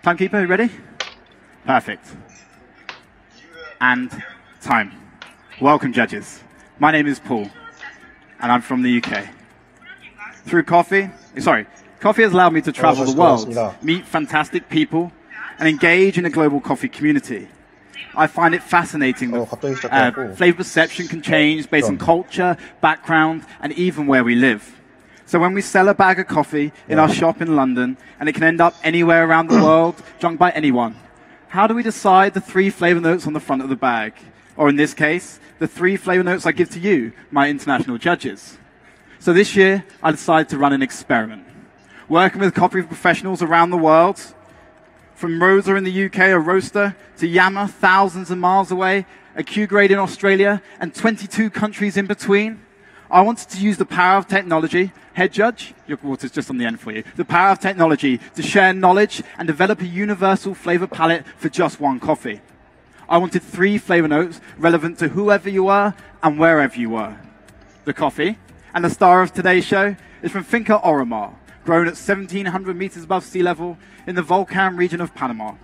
Timekeeper, you ready? Perfect. And time. Welcome, judges. My name is Paul, and I'm from the UK. Through coffee has allowed me to travel the world, meet fantastic people, and engage in a global coffee community. I find it fascinating that flavor perception can change based on culture, background, and even where we live. So when we sell a bag of coffee in our shop in London, and it can end up anywhere around the world, drunk by anyone, how do we decide the 3 flavor notes on the front of the bag? Or in this case, the 3 flavor notes I give to you, my international judges. So this year, I decided to run an experiment. Working with coffee professionals around the world, from Rosa in the UK, a roaster, to Yama, thousands of miles away, a Q grade in Australia, and 22 countries in between, I wanted to use the power of technology. Head judge, your water's just on the end for you. The power of technology to share knowledge and develop a universal flavor palette for just one coffee. I wanted 3 flavor notes relevant to whoever you are and wherever you were. The coffee, and the star of today's show, is from Finca Orimar, grown at 1,700 meters above sea level in the Volcan region of Panama.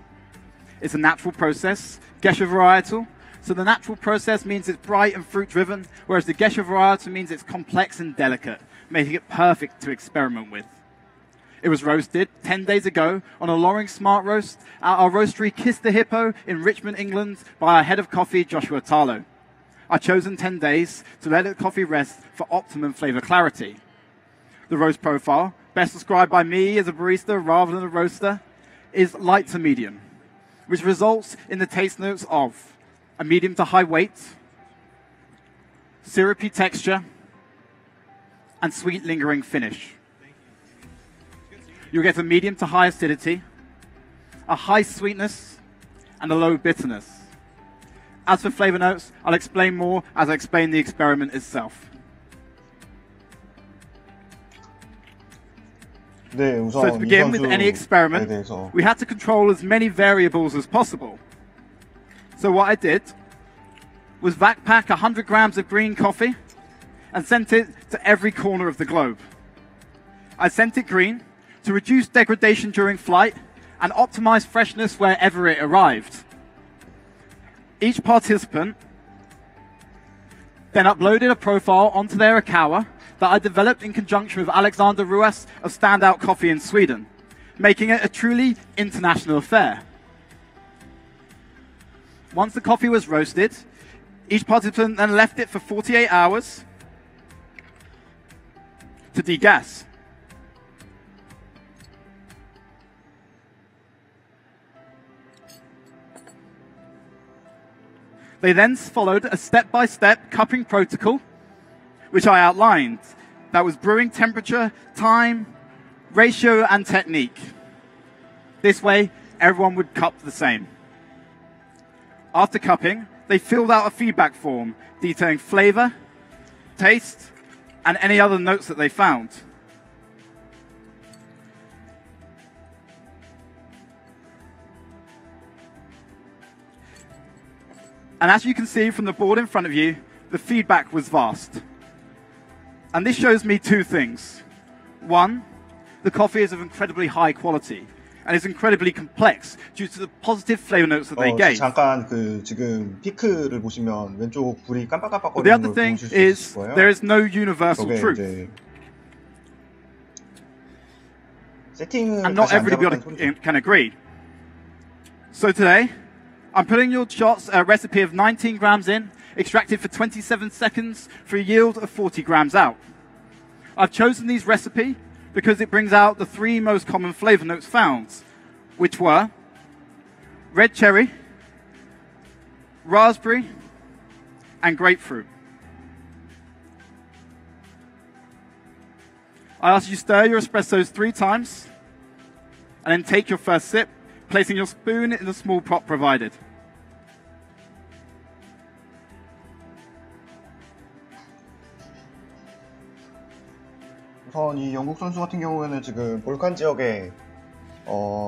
It's a natural process, Gesha varietal. So the natural process means it's bright and fruit-driven, whereas the Gesha varietal means it's complex and delicate, making it perfect to experiment with. It was roasted 10 days ago on a Loring Smart Roast at our roastery Kiss the Hippo in Richmond, England, by our head of coffee, Joshua Tarlow. I've chosen 10 days to let the coffee rest for optimum flavor clarity. The roast profile, best described by me as a barista rather than a roaster, is light to medium, which results in the taste notes of a medium to high weight, syrupy texture, and sweet lingering finish. You'll get a medium to high acidity, a high sweetness, and a low bitterness. As for flavor notes, I'll explain more as I explain the experiment itself. So to begin with any experiment, we had to control as many variables as possible. So what I did was backpack 100 grams of green coffee and sent it to every corner of the globe. I sent it green to reduce degradation during flight and optimize freshness wherever it arrived. Each participant then uploaded a profile onto their Akawa that I developed in conjunction with Alexander Ruas of Standout Coffee in Sweden, making it a truly international affair. Once the coffee was roasted, each participant then left it for 48 hours to degas. They then followed a step-by-step cupping protocol, which I outlined. That was brewing temperature, time, ratio, and technique. This way, everyone would cup the same. After cupping, they filled out a feedback form detailing flavor, taste, and any other notes that they found. And as you can see from the board in front of you, the feedback was vast. And this shows me 2 things. One, the coffee is of incredibly high quality and is incredibly complex due to the positive flavor notes that they gave. 잠깐 지금 피크를 보시면 왼쪽 불이 깜빡깜빡거리는 the other thing is there is no universal truth. And not everybody can agree. So today, I'm putting your shots a recipe of 19 grams in, extracted for 27 seconds for a yield of 40 grams out. I've chosen these recipe because it brings out the 3 most common flavor notes found, which were red cherry, raspberry, and grapefruit. I ask you to stir your espressos 3 times, and then take your first sip, placing your spoon in the small pot provided. 우선 이 영국 선수 같은 경우에는 지금 볼칸 지역에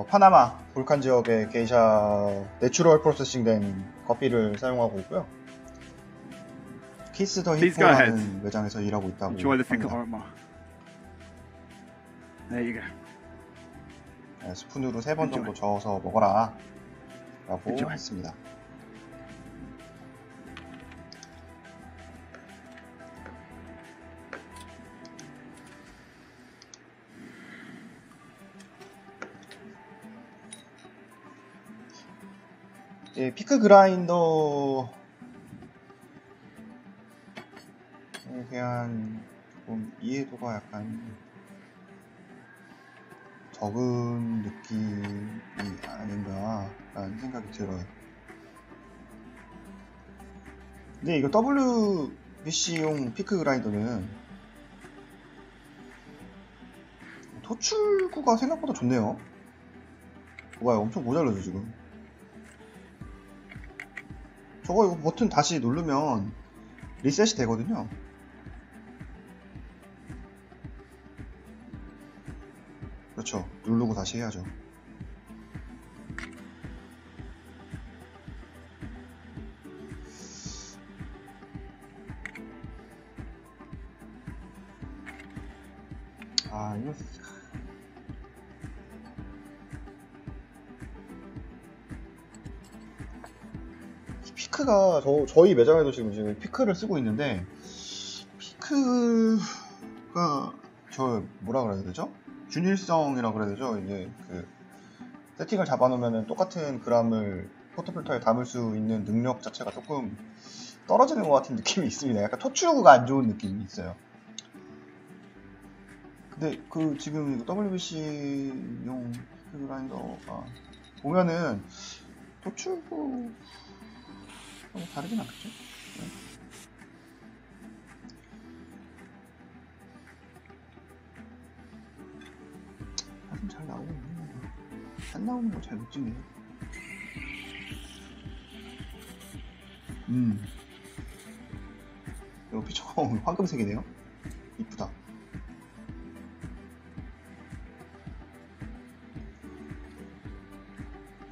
파나마 볼칸 지역의 게이샤 내추럴 프로세싱된 커피를 사용하고 있고요. 키스 더 히포라는 매장에서 일하고 있다고 Enjoy the Finca Orimar. There you go. 스푼으로 3번 정도 저어서 먹어라 라고 했습니다. 피크 그라인더에 대한 조금 이해도가 약간 적은 느낌이 아닌가 라는 생각이 들어요. 근데 이거 WBC용 피크 그라인더는 토출구가 생각보다 좋네요. 뭐가요? 엄청 모자라죠 지금. 저거 이거 버튼 다시 누르면 리셋이 되거든요. 그렇죠. 누르고 다시 해야죠. 아, 이거 피크가 저희 매장에도 지금 피크를 쓰고 있는데 피크가 저 뭐라 그래야 되죠? 균일성이라 그래야 되죠? 이제 그 세팅을 잡아놓으면 똑같은 그람을 포토필터에 담을 수 있는 능력 자체가 조금 떨어지는 것 같은 느낌이 있습니다. 약간 토출구가 안 좋은 느낌이 있어요. 근데 그 지금 WBC용 피크 그라인더가 보면은 토출구 다르진 않겠죠? 네. 사진 잘 나오고 있네. 안 나오는 거 잘 못 찍네요. 이거 피처가 황금색이네요. 이쁘다.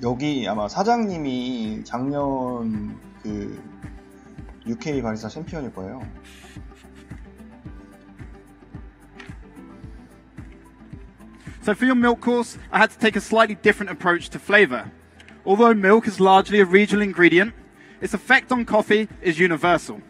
여기 아마 사장님이 작년 그 UK 바리스타 챔피언일 거예요. So for your milk course, I had to take a slightly different approach to flavor. Although milk is largely a regional ingredient, its effect on coffee is universal.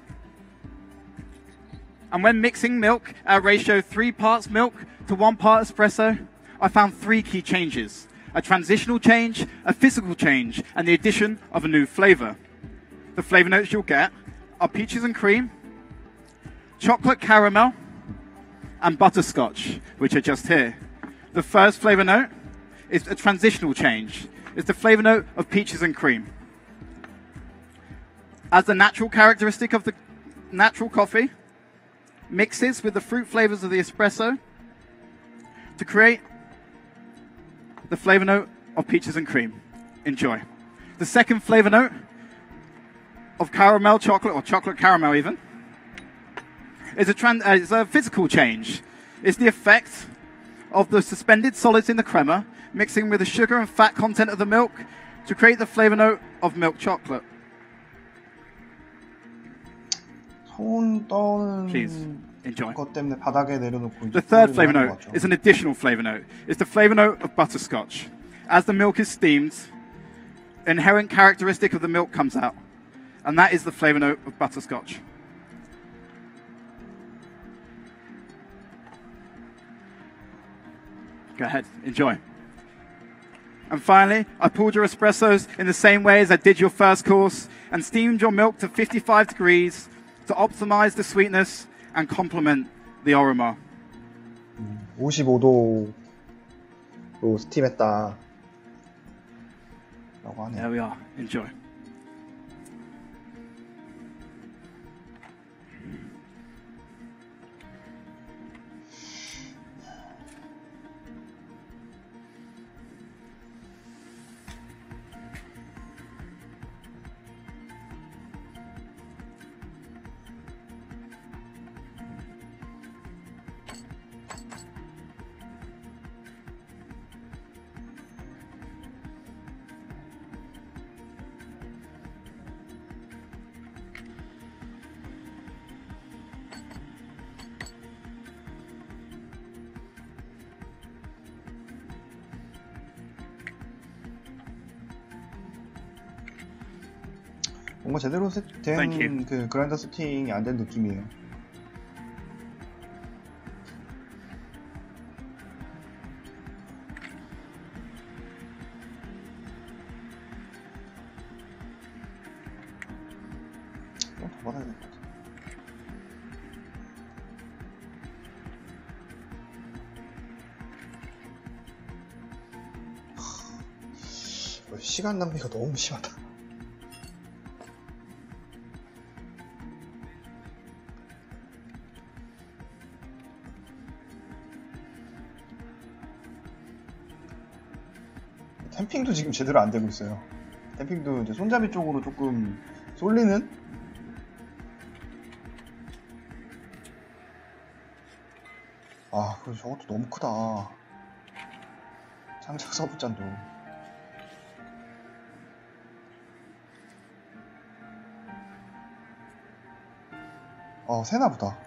And when mixing milk at a ratio 3 parts milk to 1 part espresso, I found 3 key changes: a transitional change, a physical change, and the addition of a new flavor. The flavor notes you'll get are peaches and cream, chocolate caramel, and butterscotch, which are just here. The first flavor note is a transitional change. It's the flavor note of peaches and cream. As the natural characteristic of the natural coffee mixes with the fruit flavors of the espresso to create the flavor note of peaches and cream. Enjoy. The second flavor note of caramel chocolate, or chocolate caramel even, is a physical change. It's the effect of the suspended solids in the crema mixing with the sugar and fat content of the milk to create the flavor note of milk chocolate. Please enjoy. The third flavor note is an additional flavor note. It's the flavor note of butterscotch. As the milk is steamed, the inherent characteristic of the milk comes out, and that is the flavor note of butterscotch. Go ahead, enjoy. And finally, I poured your espressos in the same way as I did your first course and steamed your milk to 55 degrees to optimize the sweetness and complement the aroma. 55도로 스팀했다. 라고 하네요. There we are. Enjoy. 뭔가 제대로 된 그 그라인더 세팅이 안 된 느낌이에요. 더 받아야 될 것 같아. 시간 낭비가 너무 심하다. 템핑도 지금 제대로 안 되고 있어요. 템핑도 이제 손잡이 쪽으로 조금 쏠리는? 아, 그래서 저것도 너무 크다. 장착 서브잔도. 새나보다.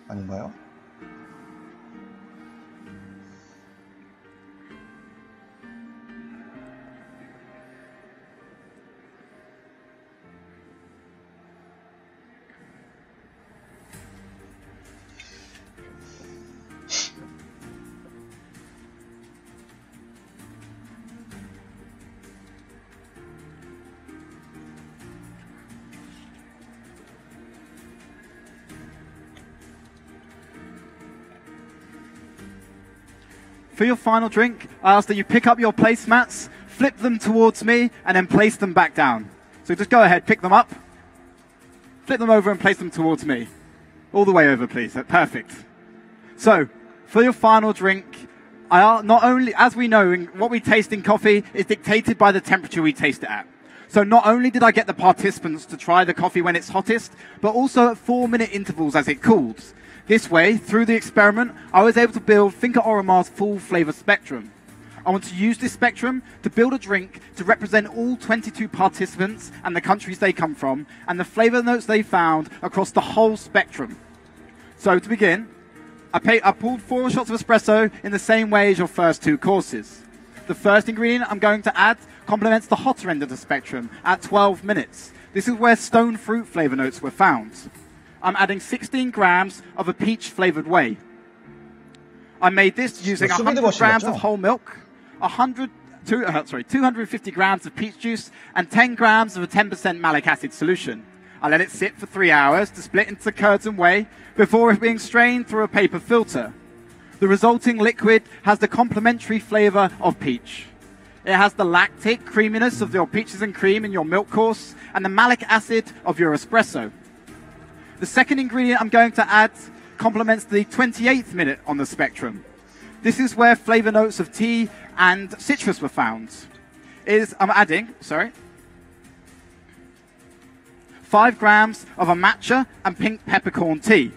아닌가요? For your final drink, I ask that you pick up your placemats, flip them towards me, and then place them back down. So just go ahead, pick them up, flip them over and place them towards me. All the way over, please. Perfect. So, for your final drink, not only, as we know, what we taste in coffee is dictated by the temperature we taste it at. So not only did I get the participants to try the coffee when it's hottest, but also at 4-minute intervals as it cools. This way, through the experiment, I was able to build Finca Oromar's full flavor spectrum. I want to use this spectrum to build a drink to represent all 22 participants and the countries they come from, and the flavor notes they found across the whole spectrum. So to begin, I pulled 4 shots of espresso in the same way as your first 2 courses. The first ingredient I'm going to add complements the hotter end of the spectrum at 12 minutes. This is where stone fruit flavor notes were found. I'm adding 16 grams of a peach-flavored whey. I made this using 100 grams of whole milk, 250 grams of peach juice, and 10 grams of a 10% malic acid solution. I let it sit for 3 hours to split into curds and whey before it being strained through a paper filter. The resulting liquid has the complementary flavor of peach. It has the lactic creaminess of your peaches and cream in your milk course, and the malic acid of your espresso. The second ingredient I'm going to add complements the 28th minute on the spectrum. This is where flavor notes of tea and citrus were found. I'm adding 5 grams of a matcha and pink peppercorn tea.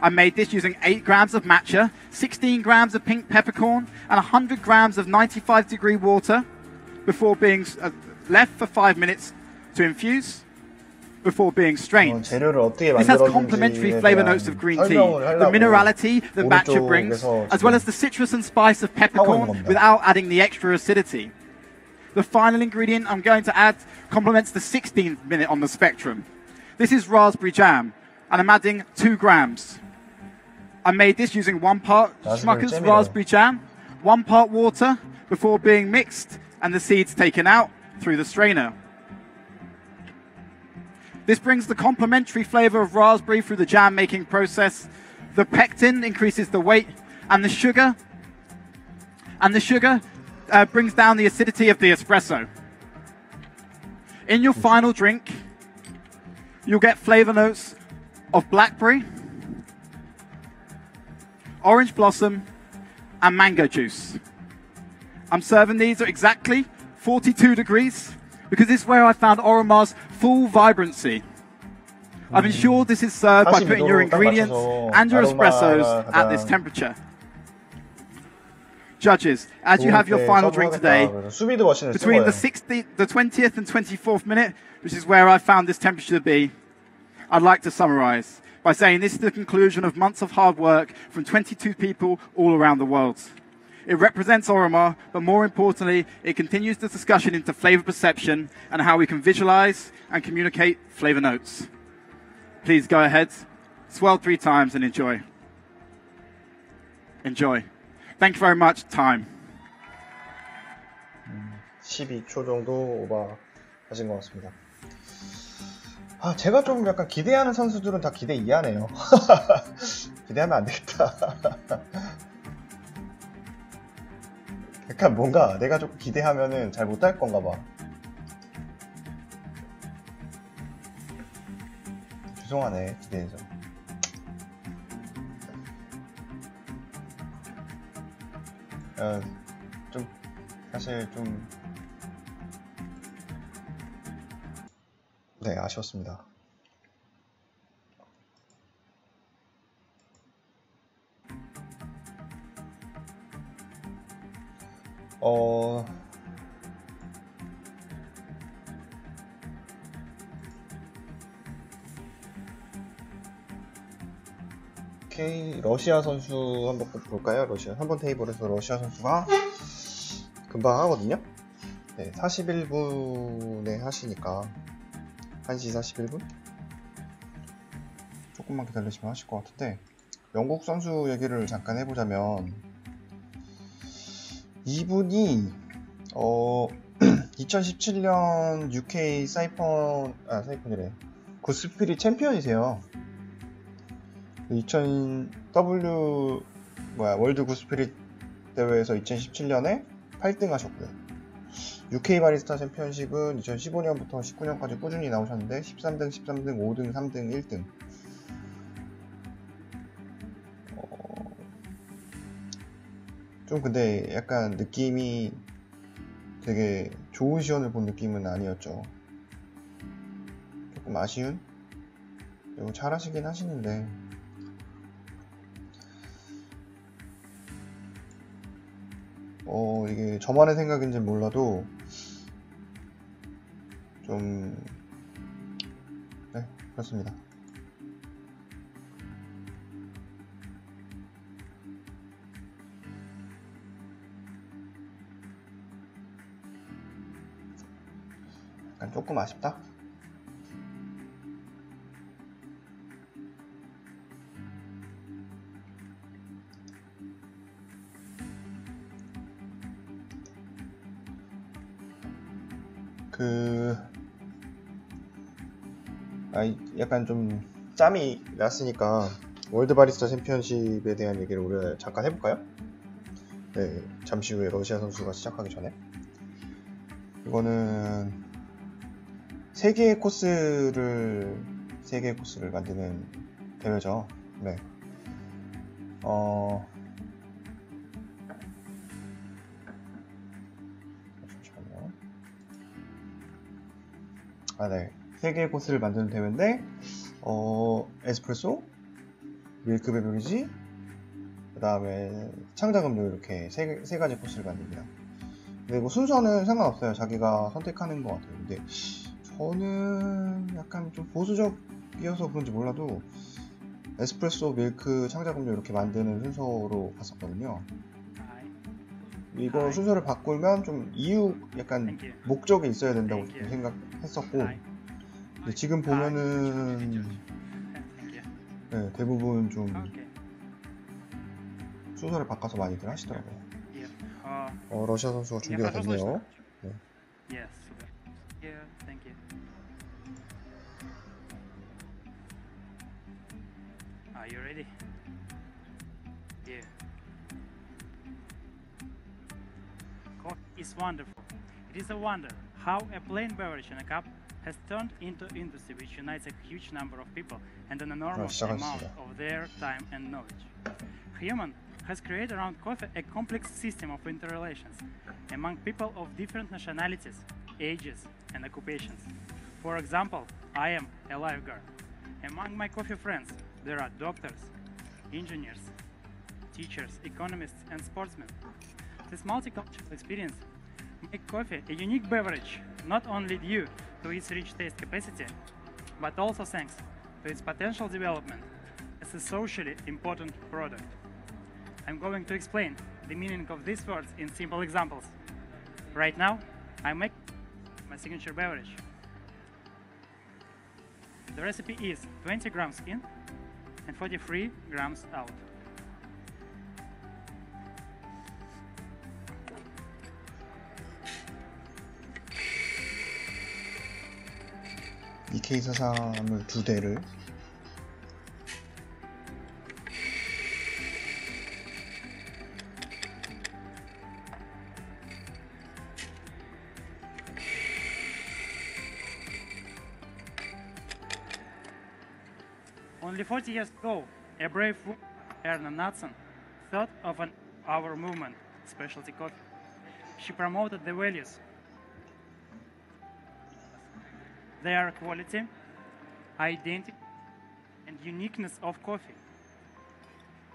I made this using 8 grams of matcha, 16 grams of pink peppercorn, and 100 grams of 95-degree water before being left for 5 minutes to infuse before being strained. This has complementary flavor notes of green tea, the minerality that matcha brings, as well as the citrus and spice of peppercorn without adding the extra acidity. The final ingredient I'm going to add complements the 16th minute on the spectrum. This is raspberry jam, and I'm adding 2 grams. I made this using 1 part Schmucker's raspberry jam, 1 part water before being mixed and the seeds taken out through the strainer. This brings the complementary flavor of raspberry through the jam making process. The pectin increases the weight, and the sugar brings down the acidity of the espresso. In your final drink, you'll get flavor notes of blackberry, orange blossom, and mango juice. I'm serving these at exactly 42 degrees because this is where I found Oromar's full vibrancy. I've ensured this is served by putting your ingredients and your espressos at this temperature. Judges, as you have your final drink today, between the 20th and 24th minute, which is where I found this temperature to be, I'd like to summarize by saying this is the conclusion of months of hard work from 22 people all around the world. It represents Oromar, but more importantly, it continues the discussion into flavor perception and how we can visualize and communicate flavor notes. Please go ahead, swirl 3 times and enjoy. Enjoy. Thank you very much. Time. 12초 정도 오버 하신 것 같습니다. 아, 제가 좀 약간 기대하는 선수들은 다 기대 이하네요. 기대하면 안 되겠다. 약간 뭔가 내가 조금 기대하면은 잘 못할 건가 봐. 죄송하네, 기대해서. 좀 사실 좀 네, 아쉬웠습니다. 오케이, 러시아 선수 한번 볼까요? 러시아 3번 테이블에서 러시아 선수가 금방 하거든요. 네, 41분에 하시니까 1시 41분? 조금만 기다리시면 하실 것 같은데, 영국 선수 얘기를 잠깐 해보자면 이분이 2017년 UK 사이펀이래, 굿스피릿 챔피언이세요. 월드 굿스피릿 대회에서 2017년에 8등 하셨고요. UK 바리스타 챔피언십은 2015년부터 19년까지 꾸준히 나오셨는데 13등, 5등, 3등, 1등. 좀 근데 약간 느낌이 되게 좋은 시연을 본 느낌은 아니었죠. 조금 아쉬운? 그리고 잘하시긴 하시는데 이게 저만의 생각인지 몰라도 좀 네, 그렇습니다. 약간 조금 아쉽다? 약간 좀 짬이 났으니까 월드바리스타 챔피언십에 대한 얘기를 우리가 잠깐 해볼까요? 네, 잠시 후에 러시아 선수가 시작하기 전에. 이거는 3개의 코스를 만드는 대회죠. 네. 잠시만요. 네. 3개의 코스를 만드는 대회인데, 에스프레소, 밀크 베버리지, 그 다음에 창작음료, 이렇게 세 가지 코스를 만듭니다. 근데 뭐 순서는 상관없어요. 자기가 선택하는 것 같아요. 근데 저는 약간 좀 보수적이어서 그런지 몰라도 에스프레소, 밀크, 창작음료 이렇게 만드는 순서로 갔었거든요. 이거 순서를 바꾸면 좀 약간 목적이 있어야 된다고 생각했었고, 근데 지금 보면은 네, 대부분 좀 순서를 바꿔서 많이들 하시더라고요. 러시아 선수가 준비가 됐네요. 네. Are you ready? Yeah. Coffee is wonderful. It is a wonder how a plain beverage in a cup has turned into industry which unites a huge number of people and an enormous amount of their time and knowledge. Human has created around coffee a complex system of interrelations among people of different nationalities, ages, and occupations. For example, I am a lifeguard. Among my coffee friends, there are doctors, engineers, teachers, economists, and sportsmen. This multicultural experience makes coffee a unique beverage, not only due to its rich taste capacity, but also thanks to its potential development as a socially important product. I'm going to explain the meaning of these words in simple examples. Right now, I make my signature beverage. The recipe is 20 grams in and 43 grams out. EK43을 2대를 Only 40 years ago, a brave woman, Erna Knudsen, thought of our movement, specialty coffee. She promoted the values. They are quality, identity, and uniqueness of coffee.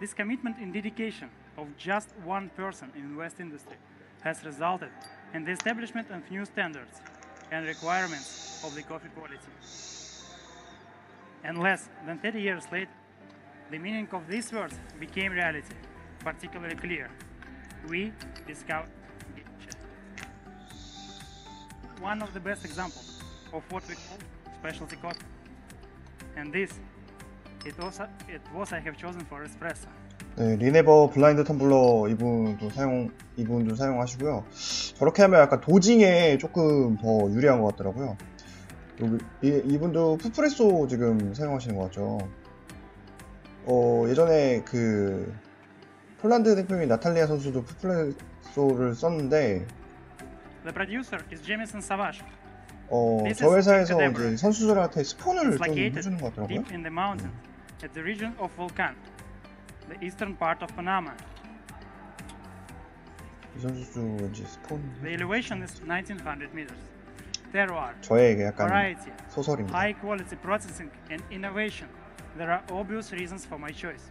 This commitment and dedication of just one person in West industry has resulted in the establishment of new standards and requirements of the coffee quality. And less than 30 years later, the meaning of these words became reality, particularly clear. We discovered one of the best examples of what we call specialty coffee. And this, it was I have chosen for espresso. 네, 리네버 블라인드 텀블러 이분도 사용하시고요. 저렇게 하면 약간 도징에 조금 더 유리한 것 같더라고요. 이분도 푸프레소 지금 사용하시는 것 같죠. 예전에 그 폴란드 대표인 나탈리아 선수도 푸프레소를 썼는데 The producer is Jamison Savage. 저 회사에서 이제 선수들한테 스폰을 좀 해주는 것 같더라고요. Deep in the mountain, at the region of Vulcan, the eastern part of Panama. 이 선수 왠지 스폰. The elevation is 1900 meters. Terroir, 저에게 약간 variety, 소설입니다. high quality processing and innovation. There are obvious reasons for my choice.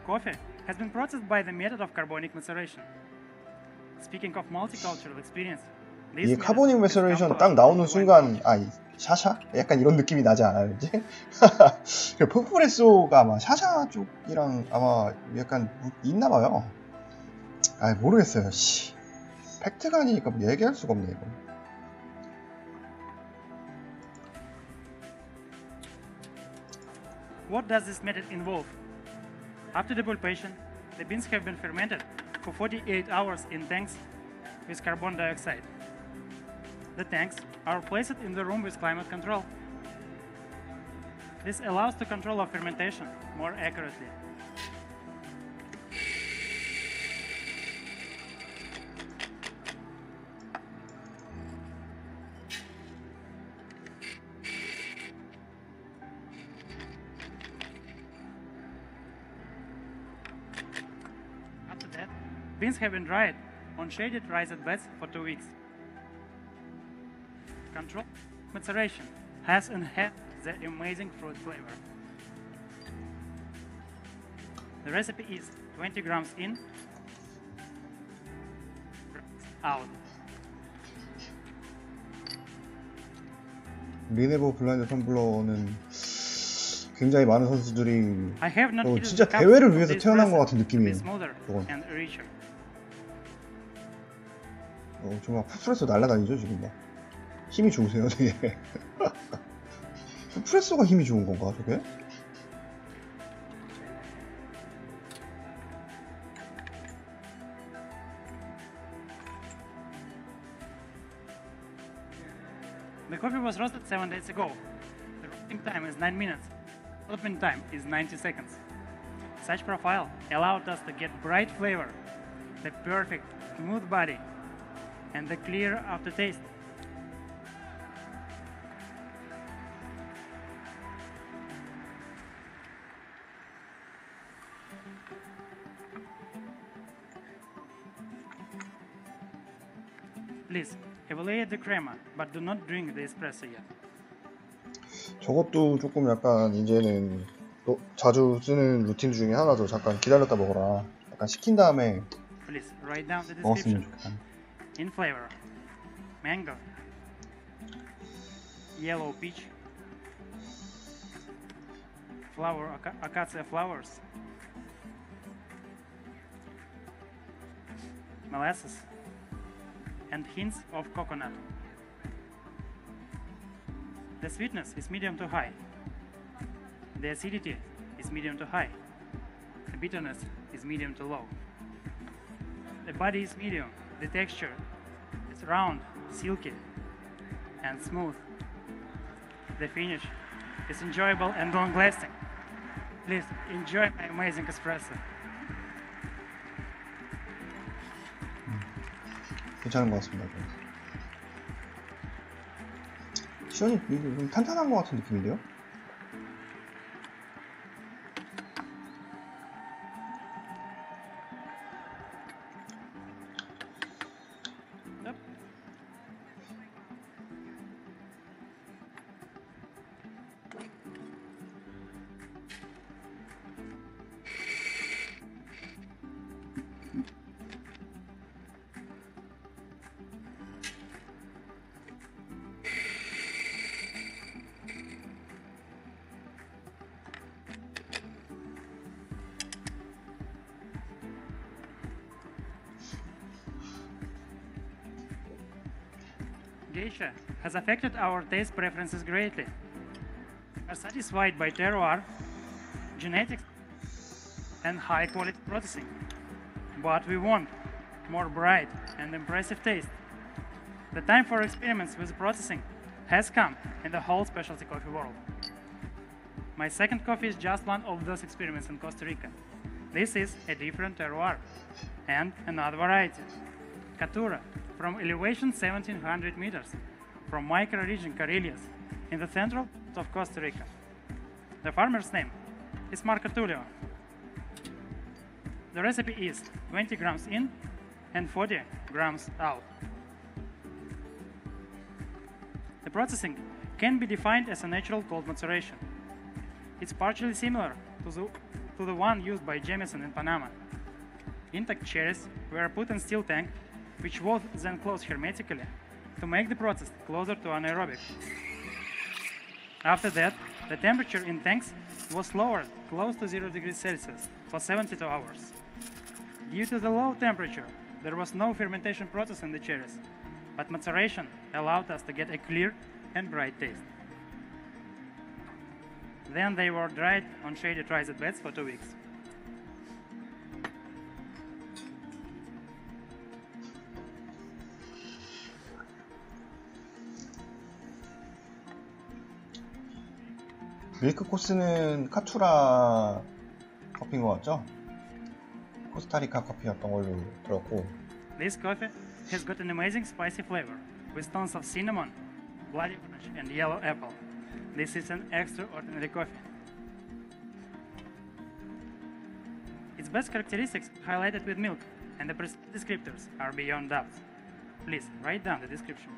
Coffee has been processed by the method of carbonic maceration. Speaking of multicultural experience, 이 카보닉 매서레이션 딱 나오는 순간 샤샤? 약간 이런 느낌이 나지 않아요, 이제? 푸프레소가 아마 샤샤 쪽이랑 아마 약간 있나봐요. 모르겠어요. 팩트가 아니니까 뭐 얘기할 수가 없네, 이거. What does this method involve? After depulpation, the beans have been fermented for 48 hours in tanks with carbon dioxide. The tanks are placed in the room with climate control. This allows to control of fermentation more accurately. After that, beans have been dried on shaded raised beds for 2 weeks. Controlled maceration has enhanced the amazing fruit flavor. The recipe is 20 grams in, out. 리네버 블라인드 텀블러는 굉장히 많은 선수들이 I have not 진짜 대회를 위해서 태어난 것 같은 느낌이에요. 저건. 정말 푸프레소 날라다니죠 지금 막. 힘이 좋으세요 되게. 푸프레소가 힘이 좋은 건가 저게? The coffee was roasted 7 days ago. The roasting time is 9 minutes. Development time is 90 seconds. Such profile allowed us to get bright flavor, the perfect smooth body, and the clear aftertaste. Please evaluate the crema, but do not drink the espresso yet. 저것도 조금 약간 이제는 또 자주 쓰는 루틴 중에 하나죠. 잠깐 기다렸다 먹어라. 약간 식힌 다음에 Please write down the 먹었으면 description. 좋겠다. In flavor, mango, yellow peach, flower, acacia flowers, molasses, and hints of coconut. The sweetness is medium to high. The acidity is medium to high. The bitterness is medium to low. The body is medium. The texture is round, silky, and smooth. The finish is enjoyable and long-lasting. Please enjoy my amazing espresso. 괜찮은 것 같습니다. 시원이 좀 탄탄한 것 같은 느낌인데요? Geisha has affected our taste preferences greatly. We are satisfied by terroir, genetics, and high-quality processing. But we want more bright and impressive taste. The time for experiments with processing has come in the whole specialty coffee world. My second coffee is just one of those experiments in Costa Rica. This is a different terroir and another variety. Caturra, from elevation 1700 meters, from microregion Karelias, in the central of Costa Rica. The farmer's name is Marco Tulio. The recipe is 20 grams in and 40 grams out. The processing can be defined as a natural cold maceration. It's partially similar to the one used by Jameson in Panama. Intact cherries were put in steel tank, which was then closed hermetically to make the process closer to anaerobic. After that, the temperature in tanks was lowered close to 0 degrees Celsius for 72 hours. Due to the low temperature, there was no fermentation process in the cherries, but maceration allowed us to get a clear and bright taste. Then they were dried on shaded raised beds for 2 weeks. 밀크 코스는 카투라 커피인 것 같죠? 코스타리카 커피였던 걸로 들었고. This coffee has got an amazing spicy flavor with tones of cinnamon, bloody orange, and yellow apple. This is an extraordinary coffee. Its best characteristics highlighted with milk, and the descriptors are beyond doubt. Please write down the description.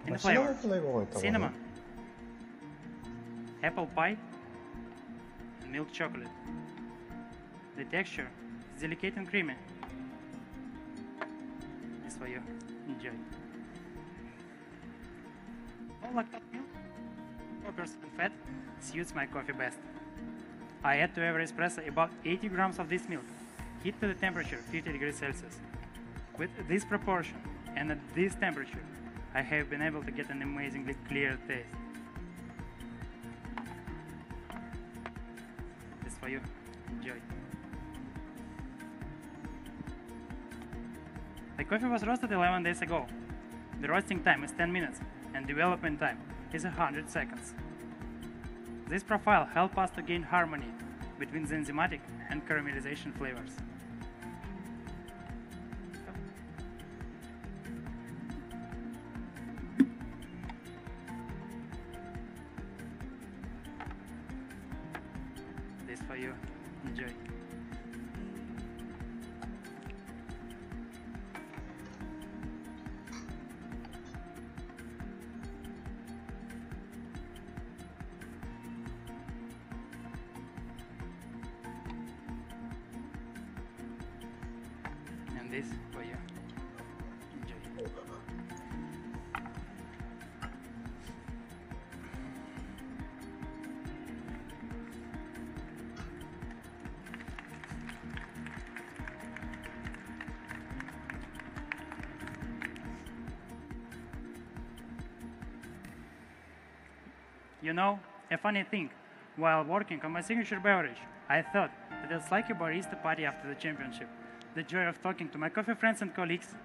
In the flavor, cinnamon, apple pie, and milk chocolate. The texture is delicate and creamy. This for you. Enjoy. No lactose milk, 4% fat suits my coffee best. I add to every espresso about 80 grams of this milk, heat to the temperature 50 degrees Celsius. With this proportion and at this temperature, I have been able to get an amazingly clear taste. This for you. Enjoy. The coffee was roasted 11 days ago. The roasting time is 10 minutes and development time is 100 seconds. This profile helps us to gain harmony between the enzymatic and caramelization flavors. This for you. Enjoy. And this for you. Enjoy. You know, a funny thing, while working on my signature beverage, I thought that it's like a barista party after the championship. The joy of talking to my coffee friends and colleagues,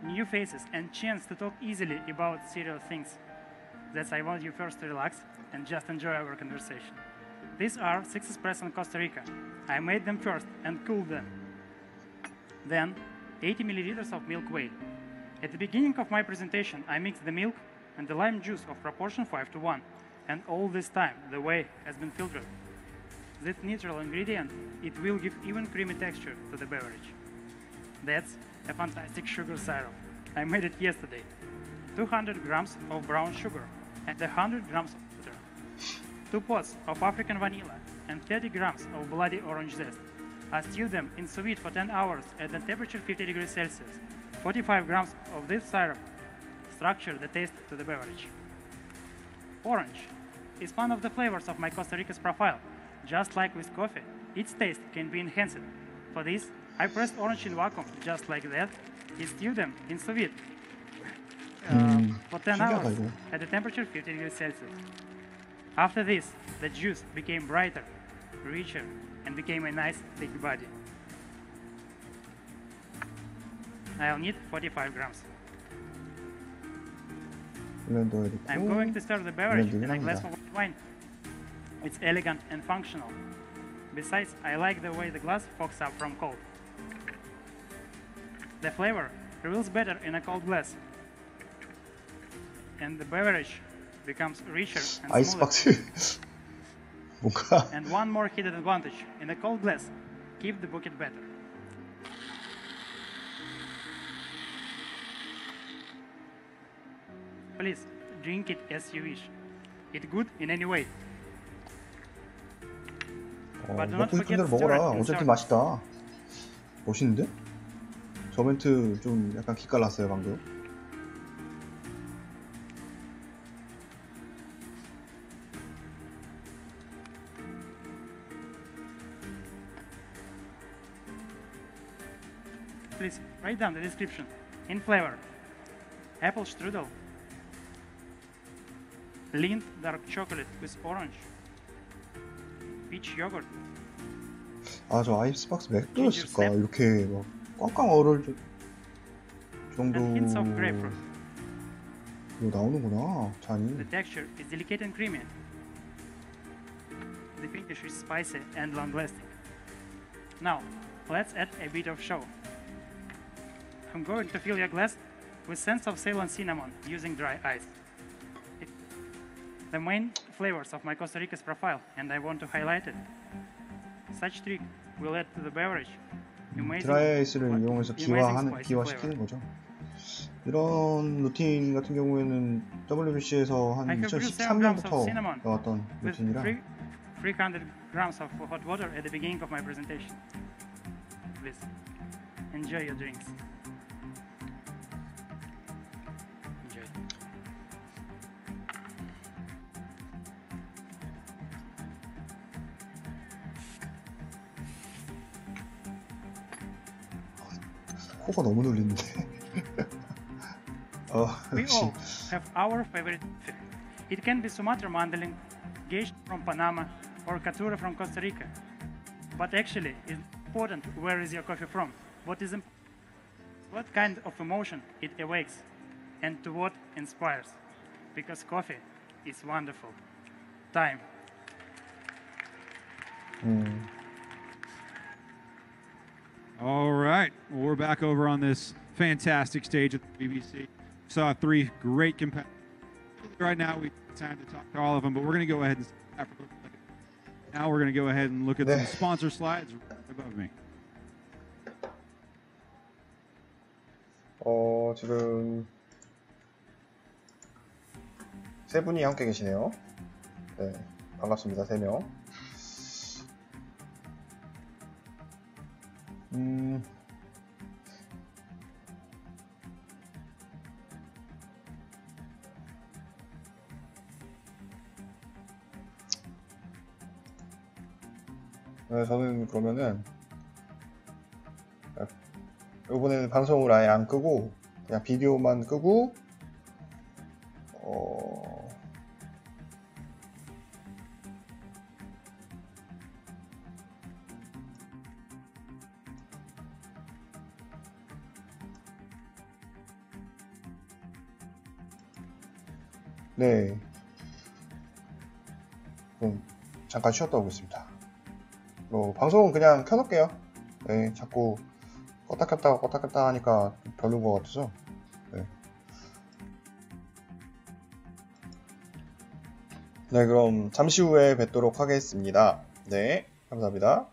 new faces, and chance to talk easily about serious things. That's I want you first to relax and just enjoy our conversation. These are 6 espresso in Costa Rica. I made them first and cooled them. Then, 80 milliliters of milk whey. At the beginning of my presentation, I mixed the milk and the lime juice of proportion 5:1, and all this time the whey has been filtered. This neutral ingredient, it will give even creamy texture to the beverage. That's a fantastic sugar syrup. I made it yesterday. 200 grams of brown sugar and 100 grams of butter. 2 pots of African vanilla and 30 grams of bloody orange zest. I stew them in sous vide for 10 hours at the temperature 50 degrees Celsius. 45 grams of this syrup structure the taste to the beverage. Orange is one of the flavors of my Costa Rica's profile. Just like with coffee, its taste can be enhanced. For this, I pressed orange in vacuum, just like that. I stewed them in sous vide for 10 hours at the temperature 50 degrees Celsius. After this, the juice became brighter, richer, and became a nice thick body. I'll need 45 grams. I'm going to serve the beverage in a glass of wine. It's elegant and functional. Besides, I like the way the glass fogs up from cold. The flavor reveals better in a cold glass. And the beverage becomes richer and 아이스박스 뭔가 And one more hidden advantage. In a cold glass, keep the bucket better. Please, drink it as you wish. It's good in any way. 먹고 싶은 대로 먹어라. 어차피 맛있다. 멋있는데? 저 멘트 좀 약간 기깔났어요 방금. Please write down the description. In flavor, apple strudel, Lindt dark chocolate with orange, peach yogurt. 아, 저 아이스박스 왜 뚫었을까? 이렇게 막 꽝꽝 얼을 정도 hints of grapefruit. 이거 나오는구나, 잔이. The texture is delicate and creamy. The finish is spicy and long-lasting. Now, let's add a bit of show. I'm going to fill your glass with scents of sail and cinnamon using dry ice. The main flavors of my Costa Rica's profile, and I want to highlight it. Such trick will add to the beverage 드라이 아이스를 이용해서 기화시키는 거죠. 이런 루틴 같은 경우에는 WBC에서 한 2013년부터 나왔던 루틴이라 300 grams of hot water at the beginning of my presentation. Please enjoy your drinks. Enjoy. 코가 너무 눌리는데. We all have our favorite coffee. It can be Sumatra Mandalin, Geisha from Panama, or Catura from Costa Rica. But actually, it's important where is your coffee from, what kind of emotion it awakes, and to what inspires. Because coffee is wonderful. Time. All right, well, we're back over on this fantastic stage at the BBC. Saw 3 great competitors. Right now, we have time to talk to all of them, but we're going to go ahead and now we're going to go ahead and look at some sponsor slides right above me. 지금 3분이 함께 계시네요. 네, 반갑습니다. 3명. 네, 저는 그러면은 이번에는 방송을 아예 안 끄고 그냥 비디오만 끄고 네. 그럼 잠깐 쉬었다 오겠습니다. 방송은 그냥 켜놓을게요. 네, 자꾸 껐다 켰다 하니까 별로인 것 같아서. 네. 네, 그럼 잠시 후에 뵙도록 하겠습니다. 네, 감사합니다.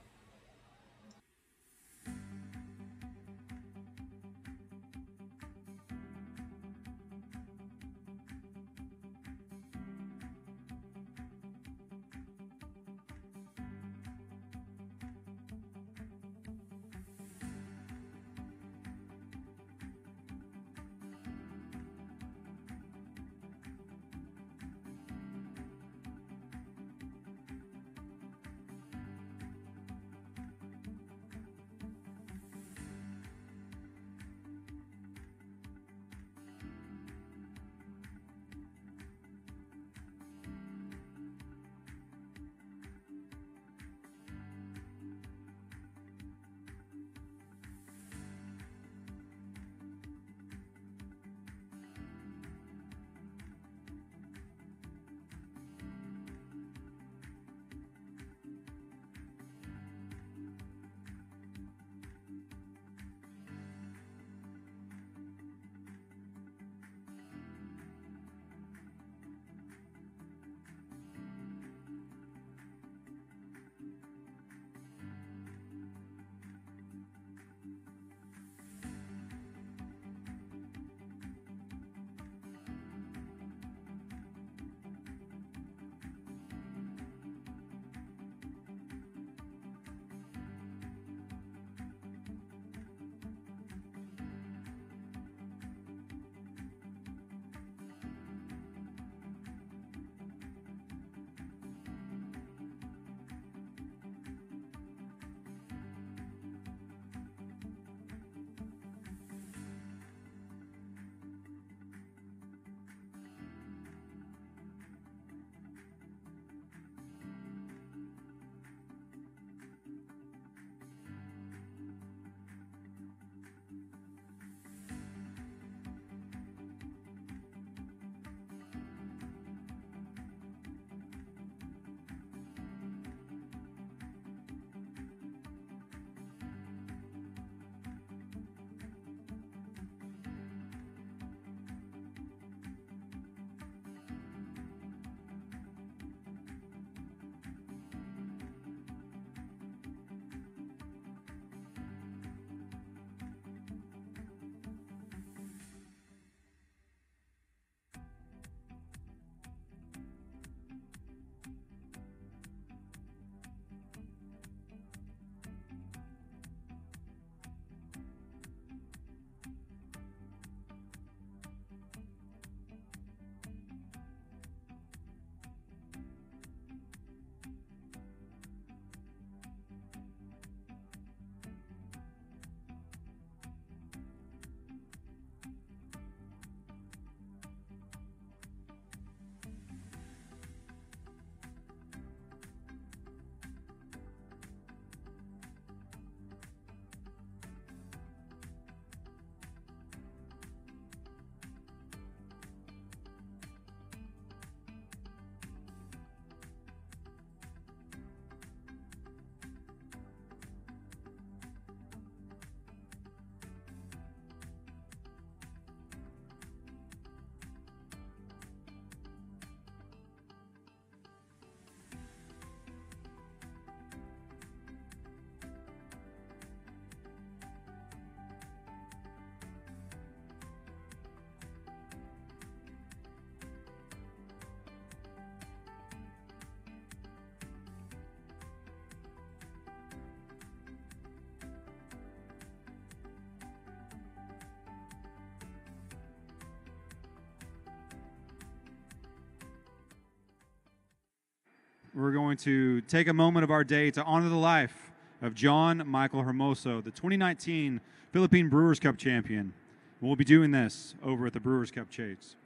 We're going to take a moment of our day to honor the life of John Michael Hermoso, the 2019 Philippine Brewers Cup champion. We'll be doing this over at the Brewers Cup Chase.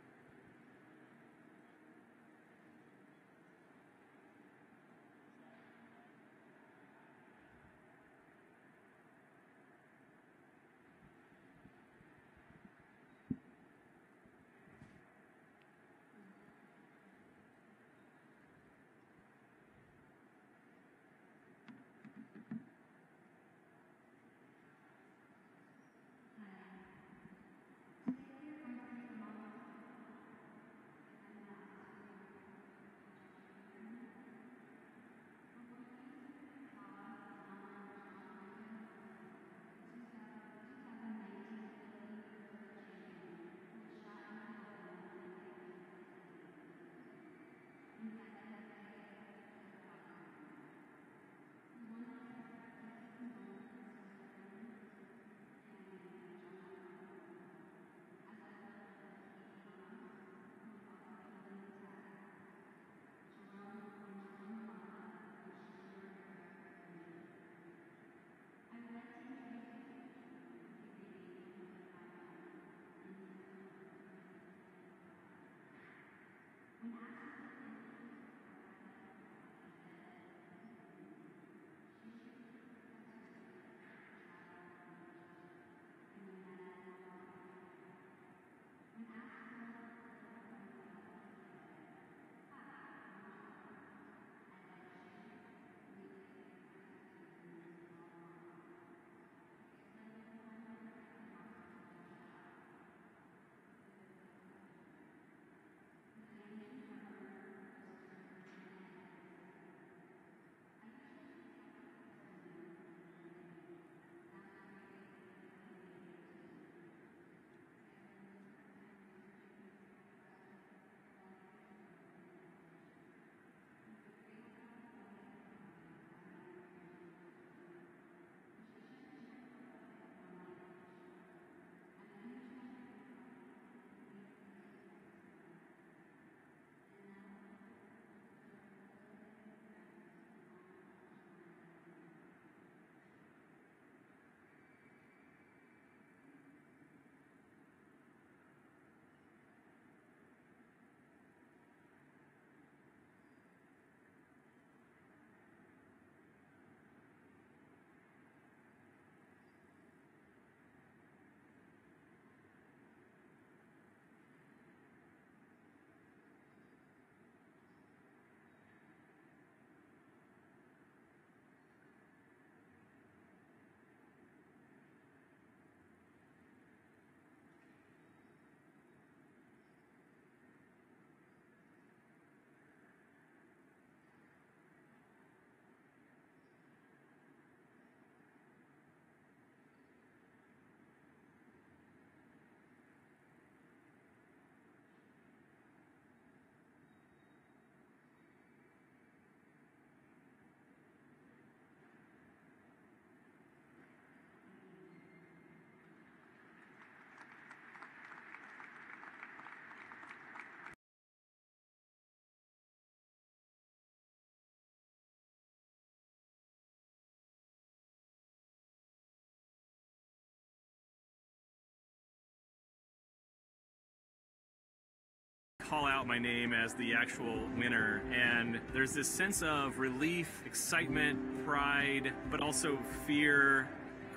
call out my name as the actual winner, and there's this sense of relief, excitement, pride, but also fear,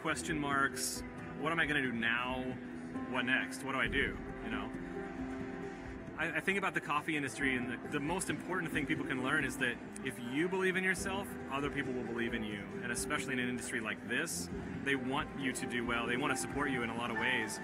question marks. What am I going to do now? What next? What do I do? You know? I think about the coffee industry, and the most important thing people can learn is that if you believe in yourself, other people will believe in you. And especially in an industry like this, they want you to do well. They want to support you in a lot of ways.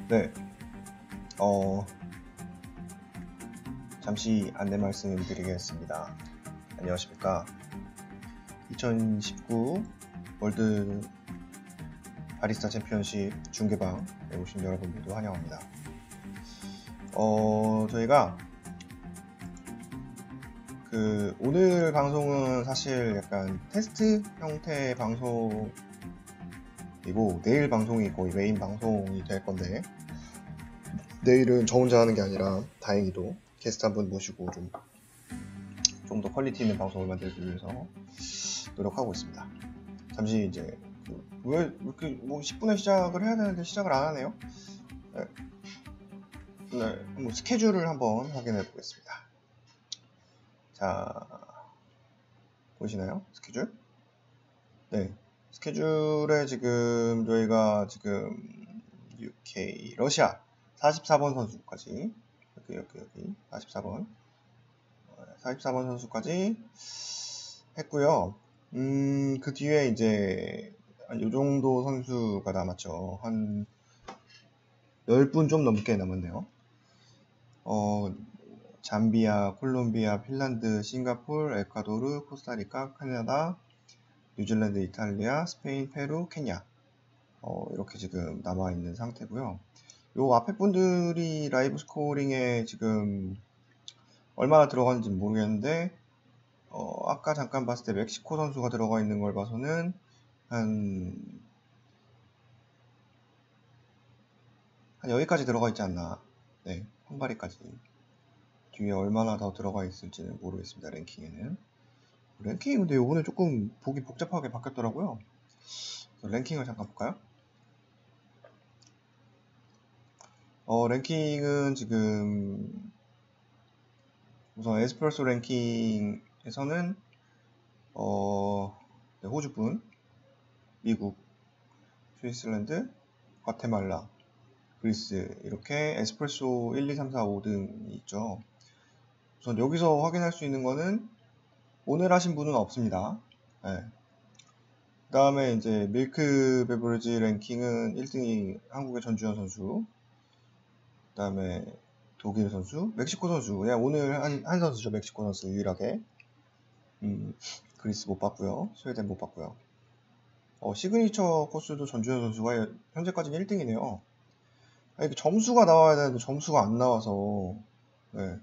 네, 잠시 안내 말씀드리겠습니다. 안녕하십니까. 2019 월드 바리스타 챔피언십 중계방에 오신 여러분 모두 환영합니다. 저희가 오늘 방송은 사실 약간 테스트 형태의 방송이고, 내일 방송이 거의 메인 방송이 될 건데, 내일은 저 혼자 하는 게 아니라 다행히도 게스트 한 분 모시고 좀 더 퀄리티 있는 방송을 만들기 위해서 노력하고 있습니다. 잠시 이제 왜 이렇게 뭐 10분에 시작을 해야 되는데 시작을 안 하네요. 네, 한번 스케줄을 한번 확인해 보겠습니다. 자, 보이시나요? 스케줄? 네, 스케줄에 지금 저희가 지금 UK, 러시아 44번 선수까지 여기 44번 선수까지 했고요. 그 뒤에 이제 요 정도 선수가 남았죠. 한 10분 좀 넘게 남았네요. 잠비아, 콜롬비아, 핀란드, 싱가포르, 에콰도르, 코스타리카, 캐나다, 뉴질랜드, 이탈리아, 스페인, 페루, 케냐, 이렇게 지금 남아있는 상태고요. 요 앞에 분들이 라이브 스코어링에 지금 얼마나 들어가는지 모르겠는데, 아까 잠깐 봤을 때 멕시코 선수가 들어가 있는 걸 봐서는 한 여기까지 들어가 있지 않나. 네, 헝가리까지. 뒤에 얼마나 더 들어가 있을지는 모르겠습니다. 랭킹에는. 랭킹이 근데 요번에 조금 보기 복잡하게 바뀌었더라고요. 랭킹을 잠깐 볼까요? 랭킹은 지금 우선 에스프레소 랭킹에서는 네, 호주분, 미국, 스위스랜드, 과테말라, 그리스, 이렇게 에스프레소 1, 2, 3, 4, 5등이 있죠. 우선 여기서 확인할 수 있는 거는 오늘 하신 분은 없습니다. 네. 그 다음에 이제 밀크 베버리지 랭킹은 1등이 한국의 전주현 선수, 그 다음에 독일 선수, 멕시코 선수, 그냥 오늘 한 선수죠. 멕시코 선수 유일하게. 그리스 못 봤고요. 스웨덴 못 봤고요. 시그니처 코스도 전주현 선수가 현재까지는 1등이네요. 이렇게 점수가 나와야 되는데 점수가 안 나와서. 네.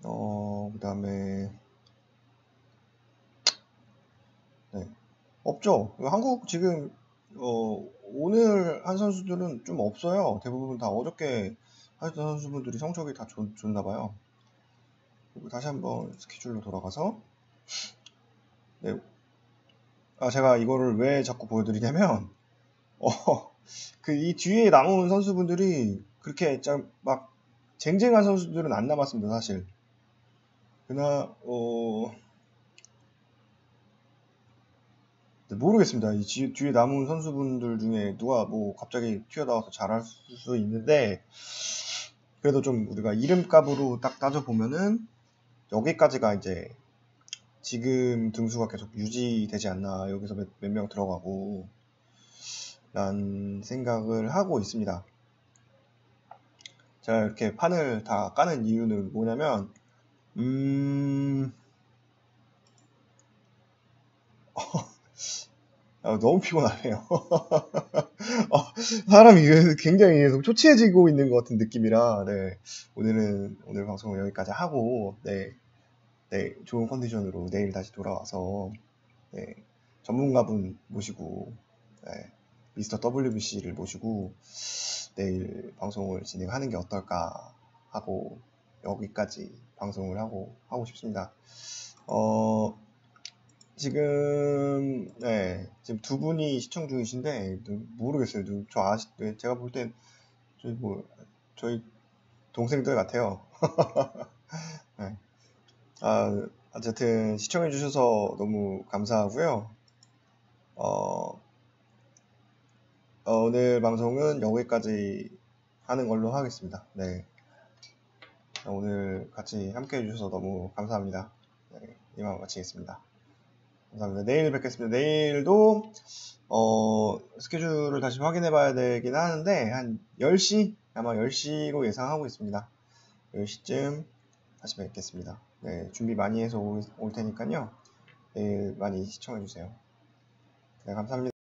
그 다음에 네. 없죠. 한국 지금 오늘 한 선수들은 좀 없어요. 대부분 다 어저께 하셨던 선수분들이 성적이 다 좋나봐요. 그리고 다시 한번 스케줄로 돌아가서, 네. 제가 이거를 왜 자꾸 보여드리냐면, 이 뒤에 남은 선수분들이 그렇게 막 쟁쟁한 선수들은 안 남았습니다, 사실. 모르겠습니다. 이 뒤에 남은 선수분들 중에 누가 뭐 갑자기 튀어나와서 잘할 수 있는데, 그래도 좀 우리가 이름값으로 딱 따져보면은 여기까지가 이제 지금 등수가 계속 유지되지 않나, 여기서 몇 명 들어가고 라는 생각을 하고 있습니다. 제가 이렇게 판을 다 까는 이유는 뭐냐면, 너무 피곤하네요. 사람이 굉장히 계속 초췌해지고 있는 것 같은 느낌이라, 네, 오늘 방송을 여기까지 하고, 네, 좋은 컨디션으로 내일 다시 돌아와서, 네, 전문가분 모시고, 네, 미스터 WBC를 모시고 내일 방송을 진행하는 게 어떨까 하고 여기까지 방송을 하고 싶습니다. 지금 지금 두 분이 시청 중이신데 모르겠어요. 제가 볼 땐 저희 동생들 같아요. 네. 어쨌든 시청해 주셔서 너무 감사하고요. 오늘 방송은 여기까지 하는 걸로 하겠습니다. 네. 오늘 같이 함께 해주셔서 너무 감사합니다. 네, 이만 마치겠습니다. 감사합니다. 내일 뵙겠습니다. 내일도 스케줄을 다시 확인해 봐야 되긴 하는데 한 10시? 아마 10시로 예상하고 있습니다. 10시쯤 다시 뵙겠습니다. 네, 준비 많이 해서 올 테니까요. 내일 많이 시청해 주세요. 네, 감사합니다.